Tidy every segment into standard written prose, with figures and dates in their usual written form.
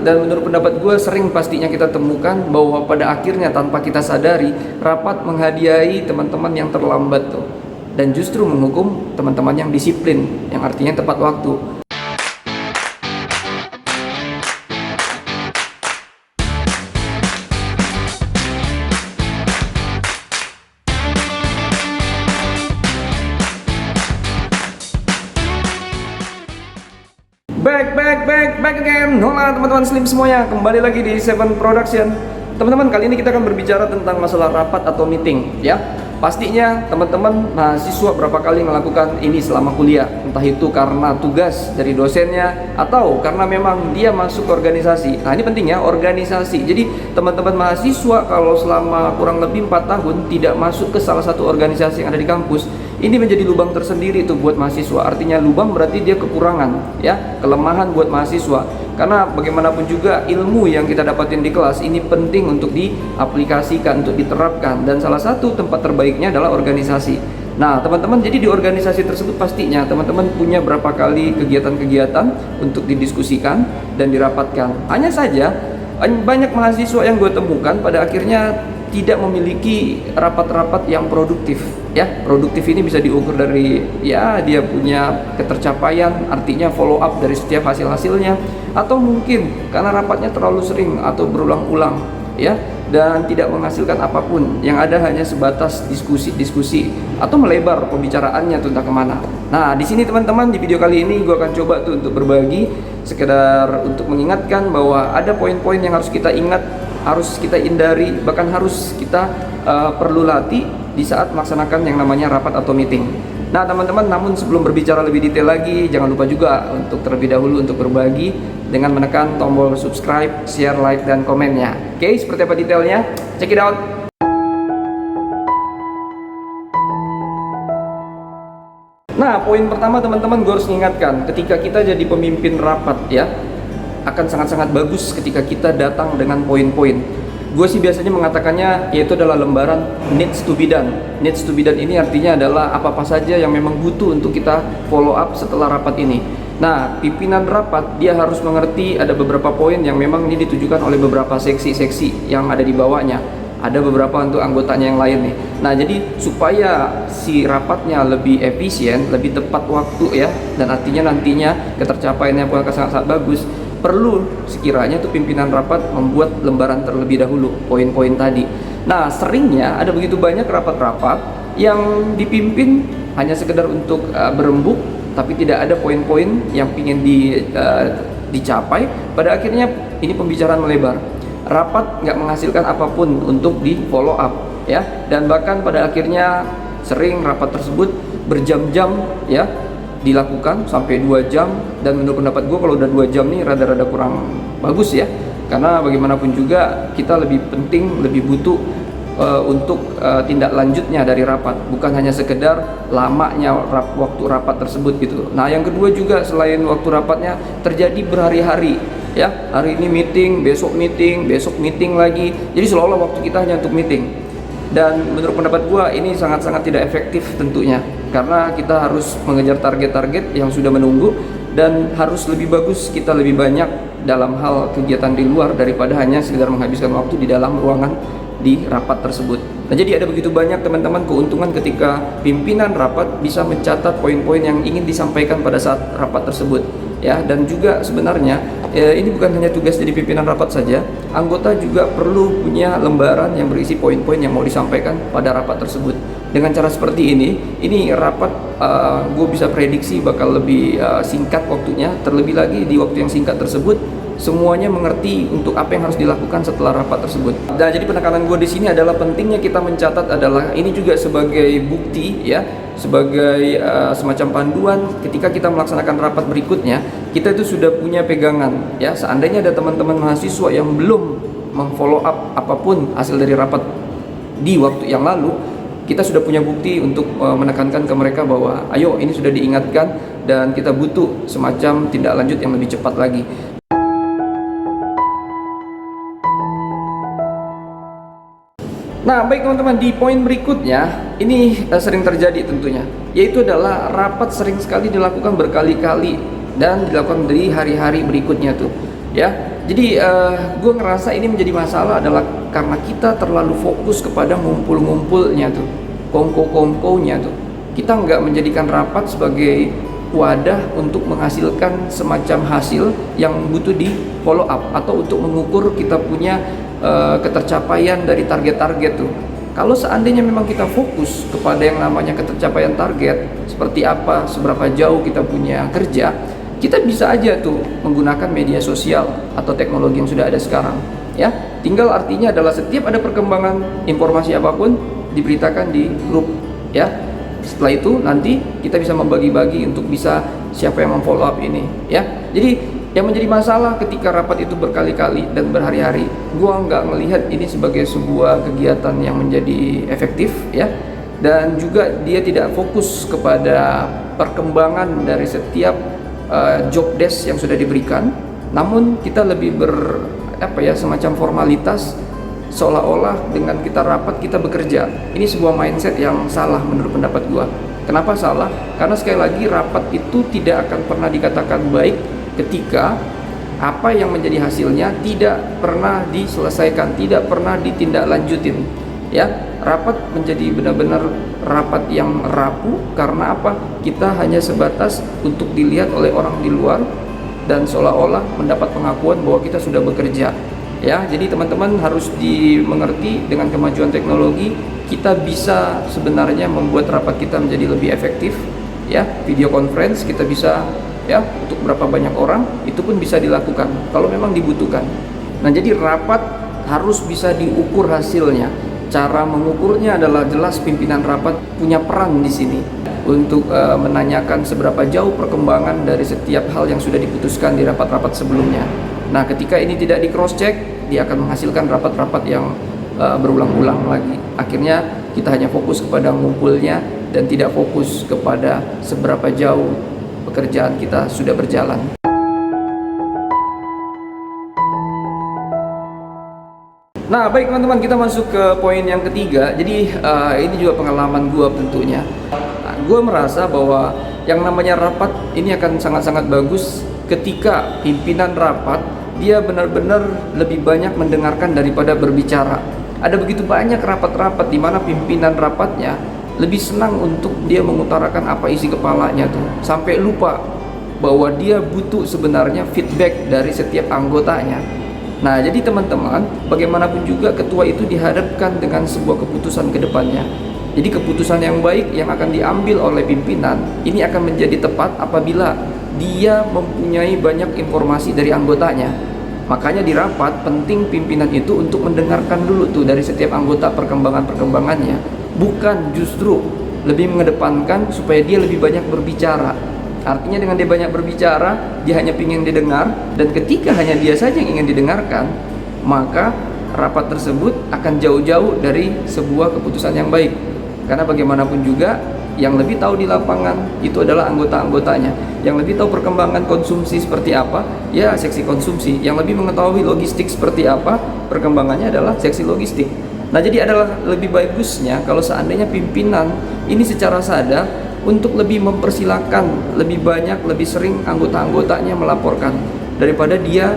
dan menurut pendapat gue sering pastinya kita temukan bahwa pada akhirnya tanpa kita sadari rapat menghadiahi teman-teman yang terlambat tuh, dan justru menghukum teman-teman yang disiplin, yang artinya tepat waktu. Back again. Hola teman-teman Slim semuanya, kembali lagi di Seven Production. Teman-teman, kali ini kita akan berbicara tentang masalah rapat atau meeting, ya. Pastinya teman-teman mahasiswa berapa kali melakukan ini selama kuliah, entah itu karena tugas dari dosennya atau karena memang dia masuk ke organisasi. Nah, ini penting ya, organisasi. Jadi teman-teman mahasiswa kalau selama kurang lebih 4 tahun tidak masuk ke salah satu organisasi yang ada di kampus, ini menjadi lubang tersendiri tuh buat mahasiswa. Artinya lubang berarti dia kekurangan, ya, kelemahan buat mahasiswa. Karena bagaimanapun juga ilmu yang kita dapatin di kelas ini penting untuk diaplikasikan, untuk diterapkan, dan salah satu tempat terbaiknya adalah organisasi. Nah teman-teman, jadi di organisasi tersebut pastinya teman-teman punya berapa kali kegiatan-kegiatan untuk didiskusikan dan dirapatkan. Hanya saja banyak mahasiswa yang gue temukan pada akhirnya tidak memiliki rapat-rapat yang produktif, ya. Produktif ini bisa diukur dari, ya, dia punya ketercapaian, artinya follow up dari setiap hasil-hasilnya, atau mungkin karena rapatnya terlalu sering atau berulang-ulang, ya, dan tidak menghasilkan apapun, yang ada hanya sebatas diskusi-diskusi atau melebar pembicaraannya tuh entah kemana. Nah di sini teman-teman, di video kali ini gue akan coba tuh untuk berbagi, sekedar untuk mengingatkan bahwa ada poin-poin yang harus kita ingat, harus kita hindari, bahkan harus kita perlu latih di saat melaksanakan yang namanya rapat atau meeting. Nah teman-teman, namun sebelum berbicara lebih detail lagi, jangan lupa juga untuk terlebih dahulu untuk berbagi dengan menekan tombol subscribe, share, like, dan komennya. Oke, seperti apa detailnya? Check it out! Nah, poin pertama teman-teman, gue harus mengingatkan, ketika kita jadi pemimpin rapat, ya, akan sangat-sangat bagus ketika kita datang dengan poin-poin. Gue sih biasanya mengatakannya yaitu adalah lembaran needs to be done. Needs to be done ini artinya adalah apa-apa saja yang memang butuh untuk kita follow up setelah rapat ini. Nah, pimpinan rapat dia harus mengerti ada beberapa poin yang memang ini ditujukan oleh beberapa seksi-seksi yang ada di bawahnya. Ada beberapa untuk anggotanya yang lain nih. Nah, jadi supaya si rapatnya lebih efisien, lebih tepat waktu, ya, dan artinya nantinya ketercapaiannya pun akan sangat-sangat bagus, perlu sekiranya tuh pimpinan rapat membuat lembaran terlebih dahulu poin-poin tadi. Nah seringnya ada begitu banyak rapat-rapat yang dipimpin hanya sekedar untuk berembuk, tapi tidak ada poin-poin yang ingin dicapai. Pada akhirnya ini pembicaraan melebar, rapat nggak menghasilkan apapun untuk di follow up, ya, dan bahkan pada akhirnya sering rapat tersebut berjam-jam, ya, dilakukan sampai 2 jam, dan menurut pendapat gue kalau udah 2 jam nih rada-rada kurang bagus, ya, karena bagaimanapun juga kita lebih penting, lebih butuh untuk tindak lanjutnya dari rapat, bukan hanya sekedar lamanya waktu rapat tersebut gitu. Nah yang kedua juga, selain waktu rapatnya terjadi berhari-hari, ya, hari ini meeting, besok meeting lagi, jadi seolah-olah waktu kita hanya untuk meeting. Dan menurut pendapat gua ini sangat-sangat tidak efektif tentunya, karena kita harus mengejar target-target yang sudah menunggu, dan harus lebih bagus kita lebih banyak dalam hal kegiatan di luar daripada hanya sekedar menghabiskan waktu di dalam ruangan di rapat tersebut. Nah jadi ada begitu banyak teman-teman keuntungan ketika pimpinan rapat bisa mencatat poin-poin yang ingin disampaikan pada saat rapat tersebut, ya. Dan juga sebenarnya ini bukan hanya tugas dari pimpinan rapat saja, anggota juga perlu punya lembaran yang berisi poin-poin yang mau disampaikan pada rapat tersebut. Dengan cara seperti ini rapat gue bisa prediksi bakal lebih singkat waktunya, terlebih lagi di waktu yang singkat tersebut semuanya mengerti untuk apa yang harus dilakukan setelah rapat tersebut. Nah, jadi penekanan gue di sini adalah pentingnya kita mencatat, adalah ini juga sebagai bukti, ya, sebagai semacam panduan ketika kita melaksanakan rapat berikutnya, kita itu sudah punya pegangan, ya. Seandainya ada teman-teman mahasiswa yang belum memfollow up apapun hasil dari rapat di waktu yang lalu, kita sudah punya bukti untuk menekankan ke mereka bahwa ayo, ini sudah diingatkan dan kita butuh semacam tindak lanjut yang lebih cepat lagi. Nah baik teman-teman, di poin berikutnya ini sering terjadi tentunya, yaitu adalah rapat sering sekali dilakukan berkali-kali dan dilakukan dari hari-hari berikutnya tuh, ya. Jadi gue ngerasa ini menjadi masalah adalah karena kita terlalu fokus kepada ngumpul-ngumpulnya tuh, kongko-kongkonya tuh. Kita nggak menjadikan rapat sebagai wadah untuk menghasilkan semacam hasil yang butuh di follow up atau untuk mengukur kita punya ketercapaian dari target-target tuh. Kalau seandainya memang kita fokus kepada yang namanya ketercapaian target, seperti apa, seberapa jauh kita punya kerja, kita bisa aja tuh menggunakan media sosial atau teknologi yang sudah ada sekarang, ya. Tinggal artinya adalah setiap ada perkembangan informasi apapun diberitakan di grup, ya. Setelah itu nanti kita bisa membagi-bagi untuk bisa siapa yang memfollow up ini, ya. Jadi yang menjadi masalah ketika rapat itu berkali-kali dan berhari-hari, gua nggak melihat ini sebagai sebuah kegiatan yang menjadi efektif, ya. Dan juga dia tidak fokus kepada perkembangan dari setiap job desk yang sudah diberikan, namun kita lebih semacam formalitas, seolah-olah dengan kita rapat kita bekerja. Ini sebuah mindset yang salah menurut pendapat gua. Kenapa salah? Karena sekali lagi rapat itu tidak akan pernah dikatakan baik ketika apa yang menjadi hasilnya tidak pernah diselesaikan, tidak pernah ditindaklanjutin, ya. Rapat menjadi benar-benar rapat yang rapuh karena apa? Kita hanya sebatas untuk dilihat oleh orang di luar dan seolah-olah mendapat pengakuan bahwa kita sudah bekerja, ya. Jadi teman-teman harus dimengerti, dengan kemajuan teknologi kita bisa sebenarnya membuat rapat kita menjadi lebih efektif, ya. Video conference kita bisa, ya, untuk berapa banyak orang itu pun bisa dilakukan kalau memang dibutuhkan. Nah, jadi rapat harus bisa diukur hasilnya. Cara mengukurnya adalah jelas pimpinan rapat punya peran di sini untuk menanyakan seberapa jauh perkembangan dari setiap hal yang sudah diputuskan di rapat-rapat sebelumnya. Nah, ketika ini tidak di cross check, dia akan menghasilkan rapat-rapat yang berulang-ulang lagi. Akhirnya kita hanya fokus kepada ngumpulnya dan tidak fokus kepada seberapa jauh pekerjaan kita sudah berjalan. Nah, baik teman-teman, kita masuk ke poin yang ketiga. Jadi ini juga pengalaman gua tentunya. Gua merasa bahwa yang namanya rapat ini akan sangat-sangat bagus ketika pimpinan rapat dia benar-benar lebih banyak mendengarkan daripada berbicara. Ada begitu banyak rapat-rapat di mana pimpinan rapatnya lebih senang untuk dia mengutarakan apa isi kepalanya tuh, sampai lupa bahwa dia butuh sebenarnya feedback dari setiap anggotanya. Nah, jadi teman-teman, bagaimanapun juga ketua itu dihadapkan dengan sebuah keputusan ke depannya. Jadi keputusan yang baik yang akan diambil oleh pimpinan ini akan menjadi tepat apabila dia mempunyai banyak informasi dari anggotanya. Makanya di rapat penting pimpinan itu untuk mendengarkan dulu tuh dari setiap anggota perkembangannya, bukan justru lebih mengedepankan supaya dia lebih banyak berbicara. Artinya dengan dia banyak berbicara, dia hanya ingin didengar, dan ketika hanya dia saja yang ingin didengarkan, maka rapat tersebut akan jauh-jauh dari sebuah keputusan yang baik. Karena bagaimanapun juga yang lebih tahu di lapangan itu adalah anggota-anggotanya. Yang lebih tahu perkembangan konsumsi seperti apa, ya seksi konsumsi. Yang lebih mengetahui logistik seperti apa, perkembangannya adalah seksi logistik. Nah, jadi adalah lebih bagusnya kalau seandainya pimpinan ini secara sadar untuk lebih mempersilahkan lebih banyak, lebih sering anggota-anggotanya melaporkan daripada dia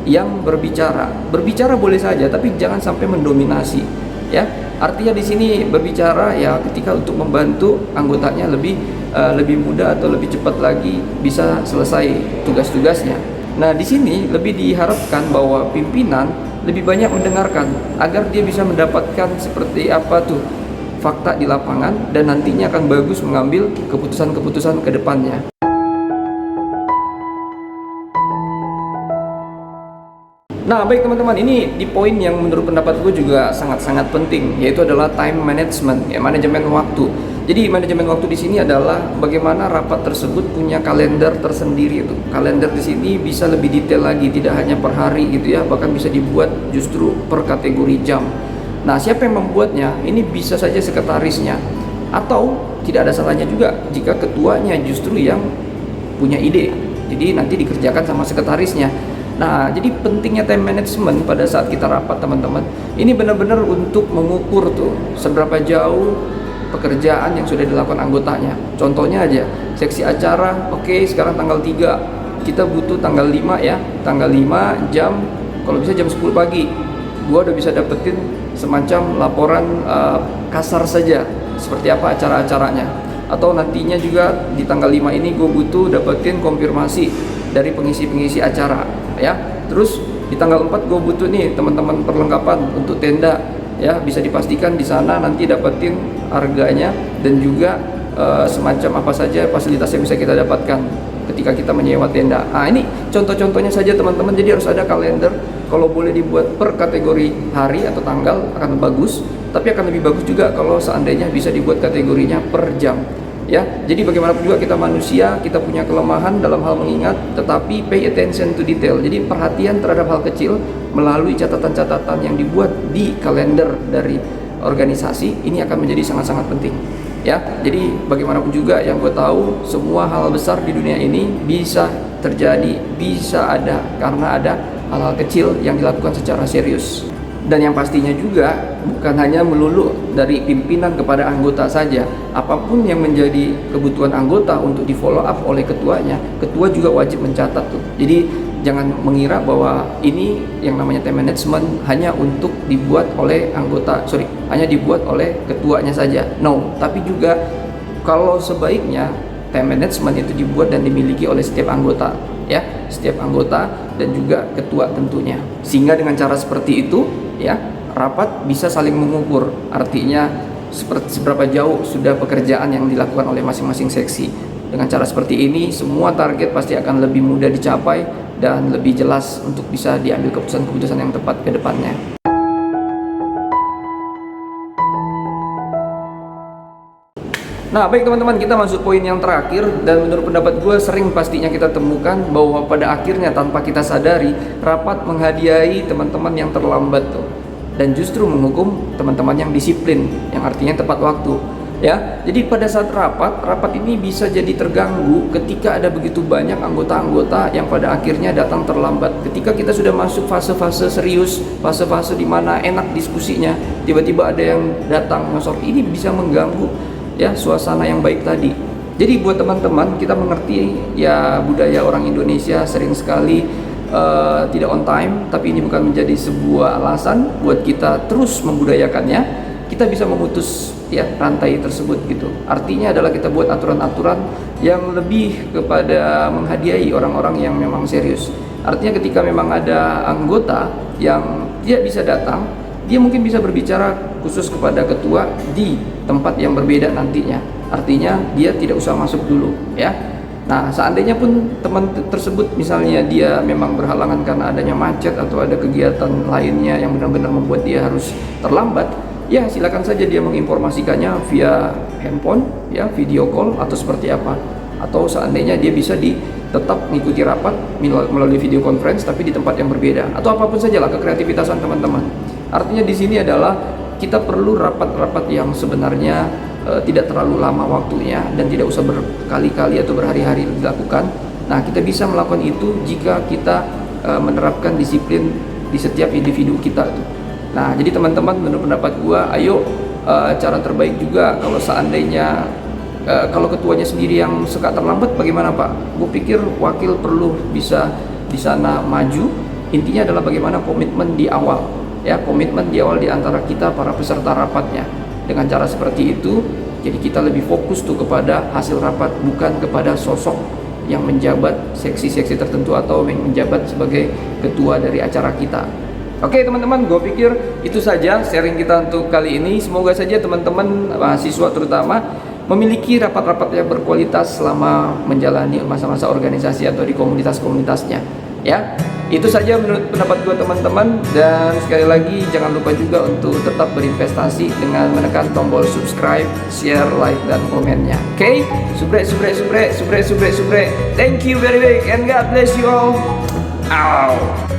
yang berbicara. Berbicara boleh saja, tapi jangan sampai mendominasi, ya. Artinya di sini berbicara ya ketika untuk membantu anggotanya lebih mudah atau lebih cepat lagi bisa selesai tugas-tugasnya. Nah, di sini lebih diharapkan bahwa pimpinan lebih banyak mendengarkan agar dia bisa mendapatkan seperti apa tuh fakta di lapangan dan nantinya akan bagus mengambil keputusan-keputusan ke depannya. Nah, baik teman-teman, ini di poin yang menurut pendapat gue juga sangat-sangat penting, yaitu adalah time management, ya, manajemen waktu. Jadi manajemen waktu di sini adalah bagaimana rapat tersebut punya kalender tersendiri itu. Kalender di sini bisa lebih detail lagi, tidak hanya per hari gitu ya, bahkan bisa dibuat justru per kategori jam. Nah, siapa yang membuatnya? Ini bisa saja sekretarisnya, atau tidak ada salahnya juga jika ketuanya justru yang punya ide. Jadi nanti dikerjakan sama sekretarisnya. Nah, jadi pentingnya time management pada saat kita rapat teman-teman, ini benar-benar untuk mengukur tuh seberapa jauh pekerjaan yang sudah dilakukan anggotanya. Contohnya aja, seksi acara, oke, sekarang tanggal 3, kita butuh tanggal 5 ya, tanggal 5 jam kalau bisa jam 10 pagi gue udah bisa dapetin semacam laporan kasar saja seperti apa acara-acaranya. Atau nantinya juga di tanggal 5 ini gue butuh dapetin konfirmasi dari pengisi-pengisi acara ya. Terus di tanggal 4 gue butuh nih teman-teman perlengkapan untuk tenda ya, bisa dipastikan di sana nanti dapetin harganya dan juga semacam apa saja fasilitas yang bisa kita dapatkan ketika kita menyewa tenda. Nah, ini contoh-contohnya saja teman-teman. Jadi harus ada kalender. Kalau boleh dibuat per kategori hari atau tanggal akan bagus, tapi akan lebih bagus juga kalau seandainya bisa dibuat kategorinya per jam ya. Jadi bagaimanapun juga kita manusia, kita punya kelemahan dalam hal mengingat, tetapi pay attention to detail. Jadi perhatian terhadap hal kecil melalui catatan-catatan yang dibuat di kalender dari organisasi ini akan menjadi sangat-sangat penting ya. Jadi bagaimanapun juga yang gue tahu, semua hal besar di dunia ini bisa terjadi, bisa ada karena ada hal-hal kecil yang dilakukan secara serius. Dan yang pastinya juga bukan hanya melulu dari pimpinan kepada anggota saja. Apapun yang menjadi kebutuhan anggota untuk di follow up oleh ketuanya, ketua juga wajib mencatat tuh. Jadi jangan mengira bahwa ini yang namanya time management hanya untuk dibuat oleh anggota, hanya dibuat oleh ketuanya saja. No, tapi juga kalau sebaiknya time management itu dibuat dan dimiliki oleh setiap anggota ya, setiap anggota dan juga ketua tentunya. Sehingga dengan cara seperti itu ya, rapat bisa saling mengukur, artinya seberapa jauh sudah pekerjaan yang dilakukan oleh masing-masing seksi. Dengan cara seperti ini semua target pasti akan lebih mudah dicapai dan lebih jelas untuk bisa diambil keputusan-keputusan yang tepat ke depannya. Nah baik teman-teman, kita masuk poin yang terakhir, dan menurut pendapat gue sering pastinya kita temukan bahwa pada akhirnya tanpa kita sadari rapat menghadiahi teman-teman yang terlambat tuh, dan justru menghukum teman-teman yang disiplin, yang artinya tepat waktu ya. Jadi pada saat rapat ini bisa jadi terganggu ketika ada begitu banyak anggota-anggota yang pada akhirnya datang terlambat. Ketika kita sudah masuk fase-fase serius, fase-fase di mana enak diskusinya, tiba-tiba ada yang datang nyosor, ini bisa mengganggu ya suasana yang baik tadi. Jadi buat teman-teman, kita mengerti ya budaya orang Indonesia sering sekali tidak on time, tapi ini bukan menjadi sebuah alasan buat kita terus membudayakannya. Kita bisa memutus ya rantai tersebut gitu. Artinya adalah kita buat aturan-aturan yang lebih kepada menghadiahi orang-orang yang memang serius. Artinya ketika memang ada anggota yang tidak bisa datang, dia mungkin bisa berbicara khusus kepada ketua di tempat yang berbeda nantinya. Artinya dia tidak usah masuk dulu ya. Nah seandainya pun teman tersebut misalnya dia memang berhalangan karena adanya macet atau ada kegiatan lainnya yang benar-benar membuat dia harus terlambat, ya silakan saja dia menginformasikannya via handphone ya, video call atau seperti apa. Atau seandainya dia bisa tetap mengikuti rapat melalui video conference tapi di tempat yang berbeda, atau apapun sajalah kekreativitasan teman-teman. Artinya di sini adalah kita perlu rapat-rapat yang sebenarnya tidak terlalu lama waktunya dan tidak usah berkali-kali atau berhari-hari dilakukan. Nah, kita bisa melakukan itu jika kita menerapkan disiplin di setiap individu kita tuh. Nah, jadi teman-teman, menurut pendapat gua, ayo cara terbaik juga kalau seandainya kalau ketuanya sendiri yang suka terlambat, bagaimana Pak? Gue pikir wakil perlu bisa di sana maju. Intinya adalah bagaimana komitmen di awal, ya, komitmen di awal di antara kita para peserta rapatnya. Dengan cara seperti itu, jadi kita lebih fokus tuh kepada hasil rapat, bukan kepada sosok yang menjabat seksi-seksi tertentu atau yang menjabat sebagai ketua dari acara kita. Oke teman-teman, gue pikir itu saja sharing kita untuk kali ini. Semoga saja teman-teman mahasiswa terutama memiliki rapat-rapat yang berkualitas selama menjalani masa-masa organisasi atau di komunitas-komunitasnya. Ya, itu saja menurut pendapat gue teman-teman. Dan sekali lagi jangan lupa juga untuk tetap berinvestasi dengan menekan tombol subscribe, share, like, dan komennya. Oke, subrek. Thank you very much and God bless you all. Ow.